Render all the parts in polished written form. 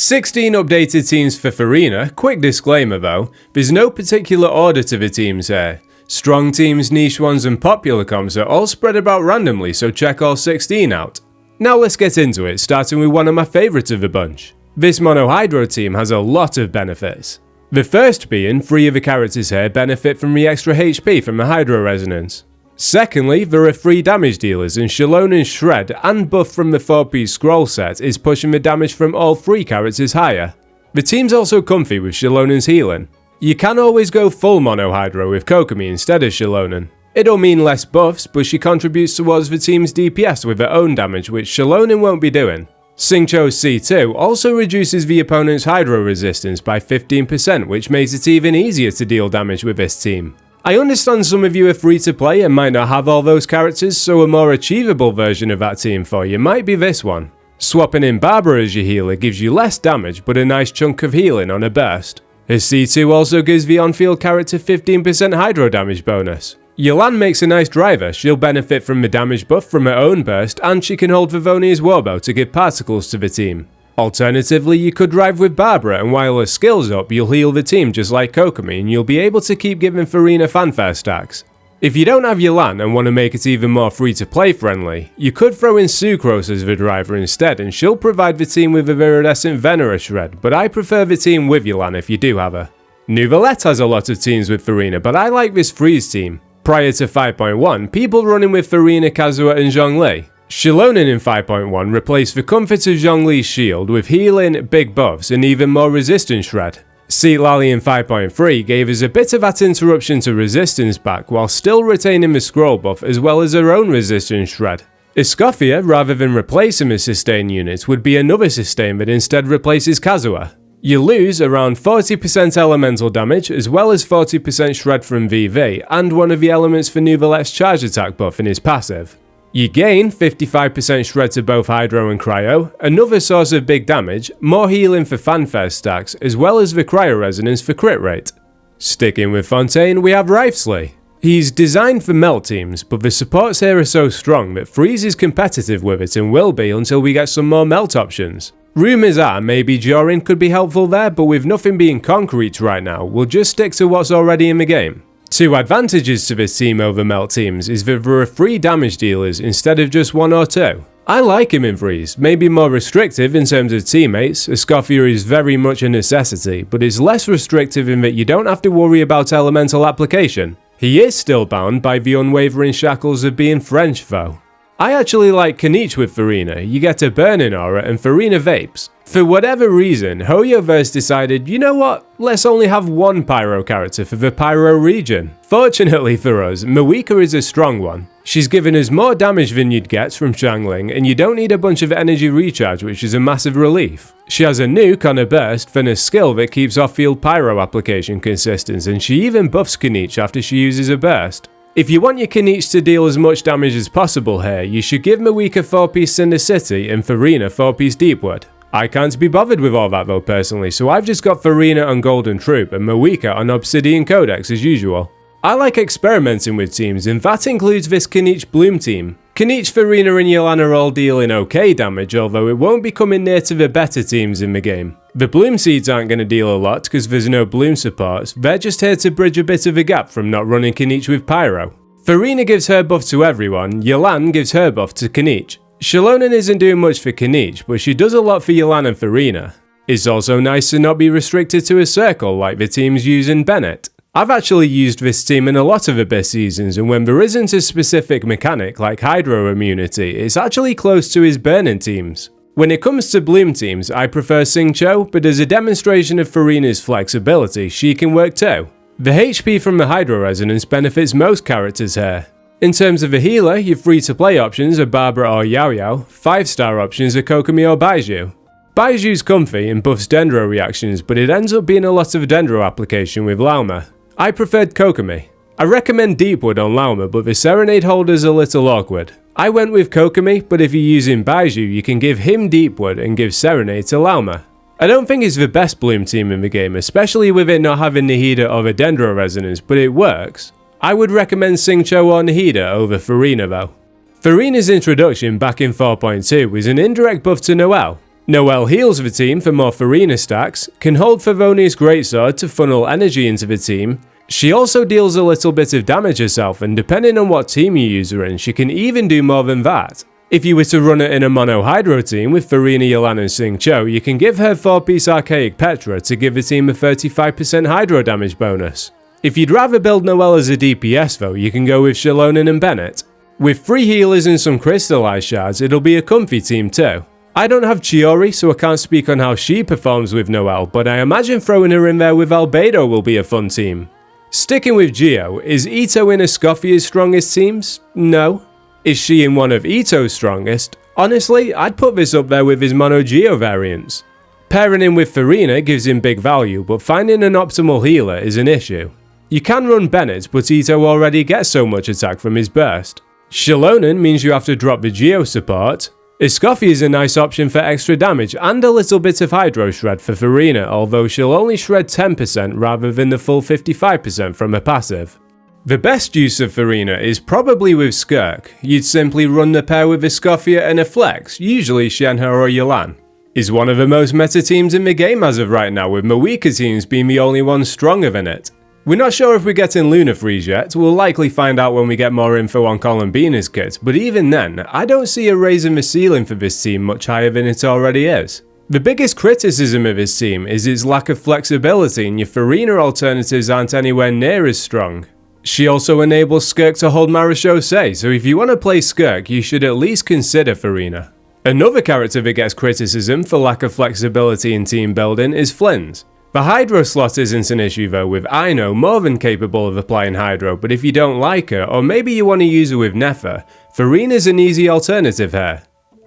16 updated teams for Furina. Quick disclaimer though, there's no particular order to the teams here. Strong teams, niche ones and popular comps are all spread about randomly, so check all 16 out. Now let's get into it, starting with one of my favourites of the bunch. This mono hydro team has a lot of benefits. The first being, 3 of the characters here benefit from the extra HP from the hydro resonance. Secondly, there are 3 damage dealers, and Shalonen's Shred and buff from the 4-piece scroll set is pushing the damage from all 3 characters higher. The team's also comfy with Shalonen's healing. You can always go full mono hydro with Kokomi instead of Shalonen. It'll mean less buffs, but she contributes towards the team's DPS with her own damage, which Shalonen won't be doing. C0's C2 also reduces the opponent's hydro resistance by 15%, which makes it even easier to deal damage with this team. I understand some of you are free to play and might not have all those characters, so a more achievable version of that team for you might be this one. Swapping in Barbara as your healer gives you less damage but a nice chunk of healing on a burst. Her C2 also gives the on-field character 15% hydro damage bonus. Yelan makes a nice driver, she'll benefit from the damage buff from her own burst, and she can hold Vivonia's Warbow to give particles to the team. Alternatively, you could drive with Barbara, and while her skill's up, you'll heal the team just like Kokomi, and you'll be able to keep giving Furina fanfare stacks. If you don't have Yelan and want to make it even more free-to-play friendly, you could throw in Sucrose as the driver instead, and she'll provide the team with a viridescent Venera shred, but I prefer the team with Yelan if you do have her. Nouvellette has a lot of teams with Furina, but I like this Freeze team. Prior to 5.1, people running with Furina, Kazuha and Zhongli. Shalonen in 5.1 replaced the comfort of Zhongli's shield with healing, big buffs and even more resistance shred. Lali in 5.3 gave us a bit of that interruption to resistance back while still retaining the scroll buff as well as her own resistance shred. Escoffia, rather than replacing a sustain unit, would be another sustain that instead replaces Kazuha. You lose around 40% elemental damage as well as 40% shred from VV and one of the elements for Nouvellette's charge attack buff in his passive. You gain 55% shred to both Hydro and Cryo, another source of big damage, more healing for fanfare stacks, as well as the Cryo resonance for crit rate. Sticking with Fontaine, we have Wraithsley. He's designed for melt teams, but the supports here are so strong that Freeze is competitive with it and will be until we get some more melt options. Rumours are maybe Jorin could be helpful there, but with nothing being concrete right now, we'll just stick to what's already in the game. 2 advantages to this team over melt teams is that there are 3 damage dealers instead of just 1 or 2. I like him in Freeze, maybe more restrictive in terms of teammates, Escoffia is very much a necessity, but is less restrictive in that you don't have to worry about elemental application. He is still bound by the unwavering shackles of being French though. I actually like Kanich with Furina, you get a burning aura and Furina vapes. For whatever reason, Hoyoverse decided, you know what, let's only have 1 pyro character for the pyro region. Fortunately for us, Mawika is a strong one. She's given us more damage than you'd get from Xiangling, and you don't need a bunch of energy recharge, which is a massive relief. She has a nuke on a burst and a skill that keeps off-field pyro application consistent, and she even buffs Kanich after she uses a burst. If you want your Kanich to deal as much damage as possible here, you should give Mawika 4-piece Cinder City and Furina 4-piece Deepwood. I can't be bothered with all that though personally, so I've just got Furina on Golden Troop and Mawika on Obsidian Codex as usual. I like experimenting with teams, and that includes this Kanich Bloom team. Kanich, Furina and Yelan are all dealing okay damage, although it won't be coming near to the better teams in the game. The Bloom Seeds aren't going to deal a lot because there's no Bloom supports, they're just here to bridge a bit of a gap from not running Kanich with Pyro. Furina gives her buff to everyone, Yelan gives her buff to Kanich. Shalonen isn't doing much for Kanich, but she does a lot for Yelan and Furina. It's also nice to not be restricted to a circle like the teams using Bennett. I've actually used this team in a lot of Abyss seasons, and when there isn't a specific mechanic like Hydro immunity, it's actually close to his burning teams. When it comes to Bloom teams, I prefer Xingqiu, but as a demonstration of Furina's flexibility, she can work too. The HP from the Hydro resonance benefits most characters here. In terms of a healer, your free-to-play options are Barbara or Yao Yao, 5-star options are Kokomi or Baizhu. Baizhu's comfy and buffs Dendro reactions, but it ends up being a lot of Dendro application with Lauma. I preferred Kokomi. I recommend Deepwood on Lauma, but the Serenade holder's a little awkward. I went with Kokomi, but if you're using Baizhu, you can give him Deepwood and give Serenade to Lauma. I don't think it's the best Bloom team in the game, especially with it not having Nahida or a Dendro resonance, but it works. I would recommend Xingqiu or Nahida over Furina though. Furina's introduction back in 4.2 was an indirect buff to Noelle. Noelle heals the team for more Furina stacks, can hold Favoni's greatsword to funnel energy into the team. She also deals a little bit of damage herself, and depending on what team you use her in, she can even do more than that. If you were to run it in a mono Hydro team with Furina, Yelan and Xingqiu, you can give her 4-piece Archaic Petra to give the team a 35% Hydro damage bonus. If you'd rather build Noelle as a DPS though, you can go with Xilonen and Bennett. With 3 healers and some crystallized shards, it'll be a comfy team too. I don't have Chiori, so I can't speak on how she performs with Noelle, but I imagine throwing her in there with Albedo will be a fun team. Sticking with Geo, is Ito in Escofia's strongest teams? No. Is she in one of Ito's strongest? Honestly, I'd put this up there with his mono Geo variants. Pairing him with Furina gives him big value, but finding an optimal healer is an issue. You can run Bennett, but Ito already gets so much attack from his burst. Xilonen means you have to drop the Geo support. Escoffier is a nice option for extra damage and a little bit of Hydro Shred for Furina, although she'll only shred 10% rather than the full 55% from her passive. The best use of Furina is probably with Skirk. You'd simply run the pair with Escoffier and a flex, usually Shenhe or Yelan. Is one of the most meta teams in the game as of right now, with Mawika teams being the only ones stronger than it. We're not sure if we're getting Luna Freeze yet, we'll likely find out when we get more info on Columbina's kit, but even then, I don't see her raising the ceiling for this team much higher than it already is. The biggest criticism of this team is its lack of flexibility, and your Furina alternatives aren't anywhere near as strong. She also enables Skirk to hold Marechaussee, so if you want to play Skirk, you should at least consider Furina. Another character that gets criticism for lack of flexibility in team building is Flynn's. The Hydro slot isn't an issue though, with Aino more than capable of applying Hydro, but if you don't like her, or maybe you want to use her with Nefer, Furina's an easy alternative here.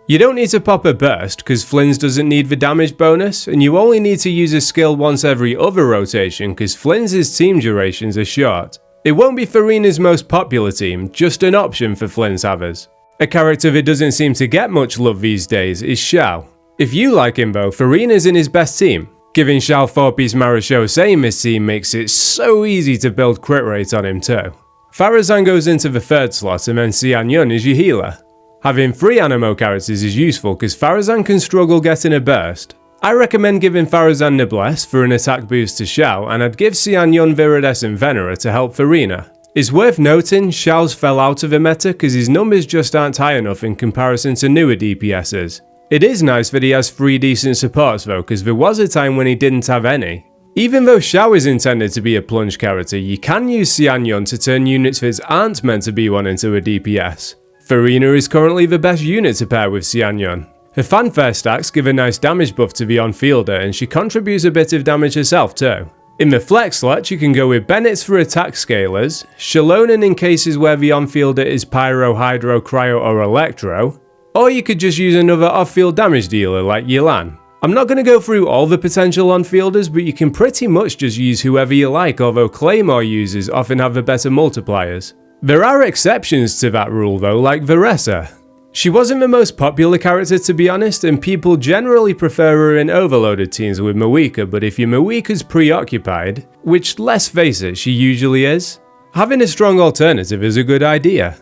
You don't need to pop a burst, because Flynn's doesn't need the damage bonus, and you only need to use a skill once every other rotation, because Flynn's team durations are short. It won't be Furina's most popular team, just an option for Flynn's havers. A character that doesn't seem to get much love these days is Xiao. If you like him though, Furina's in his best team. Giving Xiao 4-piece Marechaussee in this team makes it so easy to build crit rate on him too. Pharazan goes into the 3rd slot and then Xian Yun is your healer. Having 3 Animo characters is useful because Pharazan can struggle getting a burst. I recommend giving Pharazan Noblesse for an attack boost to Xiao, and I'd give Xian Yun Viridescent Venera to help Furina. It's worth noting Xiao's fell out of the meta because his numbers just aren't high enough in comparison to newer DPSs. It is nice that he has 3 decent supports though, because there was a time when he didn't have any. Even though Xiao is intended to be a plunge character, you can use Xian Yun to turn units that aren't meant to be one into a DPS. Furina is currently the best unit to pair with Xian Yun. Her fanfare stacks give a nice damage buff to the on-fielder, and she contributes a bit of damage herself too. In the flex slot, you can go with Bennett's for attack scalers, Xilonen in cases where the on-fielder is Pyro, Hydro, Cryo or Electro, or you could just use another off-field damage dealer like Yelan. I'm not going to go through all the potential on-fielders, but you can pretty much just use whoever you like, although Claymore users often have the better multipliers. There are exceptions to that rule though, like Veressa. She wasn't the most popular character to be honest, and people generally prefer her in overloaded teams with Mawika, but if your Mawika's preoccupied, which let's face it, she usually is, having a strong alternative is a good idea.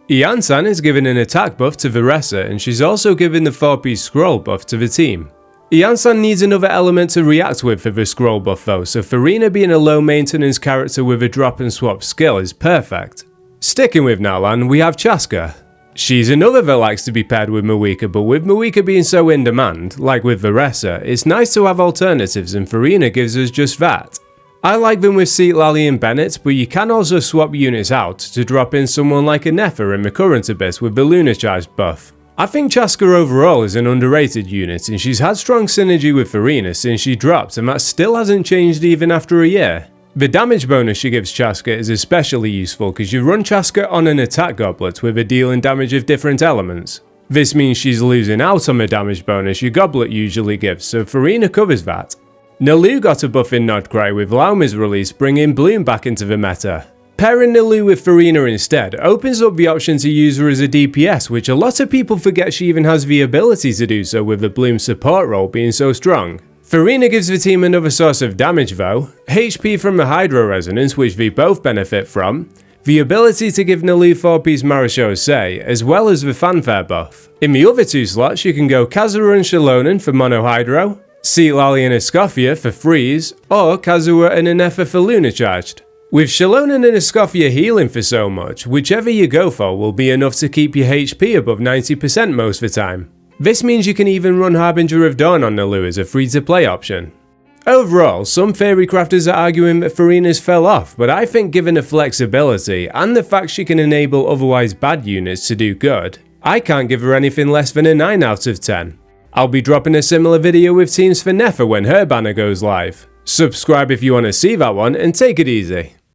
Iansan is given an attack buff to Veressa, and she's also given the 4-piece scroll buff to the team. Iansan needs another element to react with for the scroll buff though, so Furina being a low maintenance character with a drop and swap skill is perfect. Sticking with Nalan, we have Chaska. She's another that likes to be paired with Mawika, but with Mawika being so in demand, like with Veressa, it's nice to have alternatives, and Furina gives us just that. I like them with Seat Lally and Bennett, but you can also swap units out to drop in someone like a Nefer in the current Abyss with the Lunar Charge buff. I think Chaska overall is an underrated unit, and she's had strong synergy with Furina since she dropped, and that still hasn't changed even after a year. The damage bonus she gives Chaska is especially useful because you run Chaska on an attack goblet with a dealing damage of different elements. This means she's losing out on the damage bonus your goblet usually gives, so Furina covers that. Nalu got a buff in Nodcry with Lauma's release, bringing Bloom back into the meta. Pairing Nalu with Furina instead opens up the option to use her as a DPS, which a lot of people forget she even has the ability to do so with the Bloom support role being so strong. Furina gives the team another source of damage though, HP from the Hydro Resonance which they both benefit from, The ability to give an elite 4-piece Marishou Sei, as well as the fanfare buff. In the other 2 slots you can go Kazuha and Shallonen for Mono Hydro, Seatlally and Escoffia for Freeze, or Kazuha and Anefa for Luna Charged. With Shallonen and Escoffia healing for so much, whichever you go for will be enough to keep your HP above 90% most of the time. This means you can even run Harbinger of Dawn on Naloo as a free-to-play option. Overall, some theory crafters are arguing that Furina's fell off, but I think given the flexibility and the fact she can enable otherwise bad units to do good, I can't give her anything less than a 9 out of 10. I'll be dropping a similar video with teams for Nefa when her banner goes live. Subscribe if you want to see that one and take it easy.